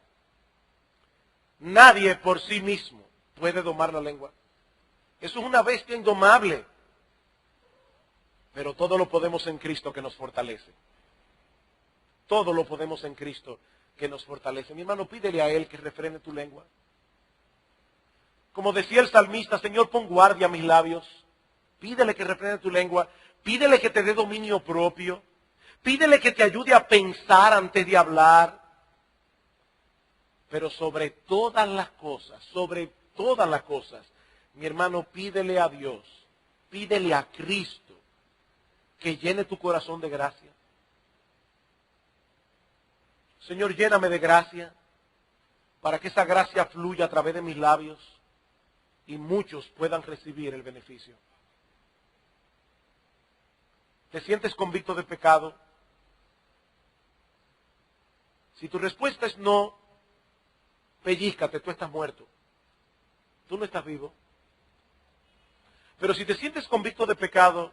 Nadie por sí mismo puede domar la lengua. Eso es una bestia indomable. Pero todo lo podemos en Cristo que nos fortalece. Todo lo podemos en Cristo que nos fortalece. Mi hermano, pídele a Él que refrene tu lengua. Como decía el salmista: Señor, pon guardia a mis labios. Pídele que refrene tu lengua. Pídele que te dé dominio propio. Pídele que te ayude a pensar antes de hablar. Pero sobre todas las cosas, mi hermano, pídele a Dios, pídele a Cristo que llene tu corazón de gracia. Señor, lléname de gracia para que esa gracia fluya a través de mis labios y muchos puedan recibir el beneficio. ¿Te sientes convicto de pecado? Si tu respuesta es no, pellízcate, tú estás muerto. Tú no estás vivo. Pero si te sientes convicto de pecado,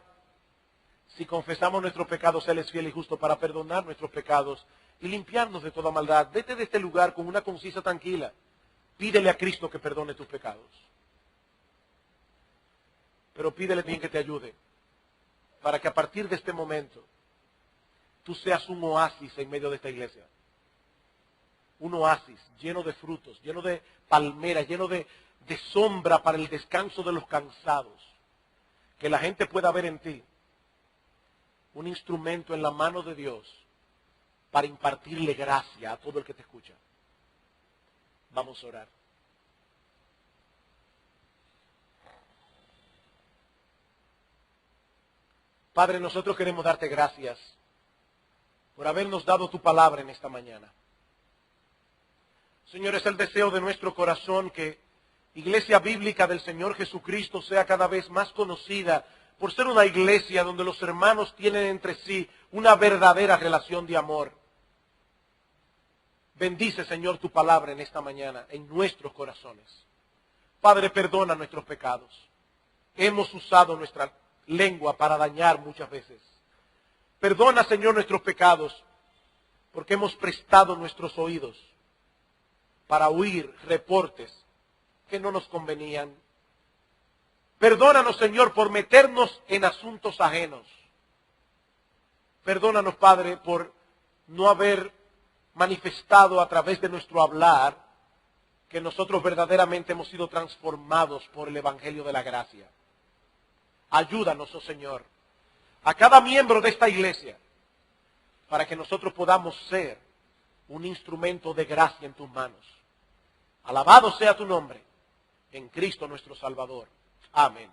Si confesamos nuestros pecados, Él es fiel y justo para perdonar nuestros pecados y limpiarnos de toda maldad. Vete de este lugar con una conciencia tranquila. Pídele a Cristo que perdone tus pecados. Pero pídele bien que te ayude para que a partir de este momento tú seas un oasis en medio de esta iglesia. Un oasis lleno de frutos, lleno de palmeras, lleno de sombra para el descanso de los cansados. Que la gente pueda ver en ti un instrumento en la mano de Dios para impartirle gracia a todo el que te escucha. Vamos a orar. Padre, nosotros queremos darte gracias por habernos dado tu palabra en esta mañana. Señor, es el deseo de nuestro corazón que Iglesia Bíblica del Señor Jesucristo sea cada vez más conocida por ser una iglesia donde los hermanos tienen entre sí una verdadera relación de amor. Bendice, Señor, tu palabra en esta mañana, en nuestros corazones. Padre, perdona nuestros pecados. Hemos usado nuestra lengua para dañar muchas veces. Perdona, Señor, nuestros pecados, porque hemos prestado nuestros oídos para oír reportes que no nos convenían. Perdónanos, Señor, por meternos en asuntos ajenos. Perdónanos, Padre, por no haber manifestado a través de nuestro hablar que nosotros verdaderamente hemos sido transformados por el Evangelio de la gracia. Ayúdanos, oh Señor, a cada miembro de esta iglesia, para que nosotros podamos ser un instrumento de gracia en tus manos. Alabado sea tu nombre, en Cristo nuestro Salvador. Amén.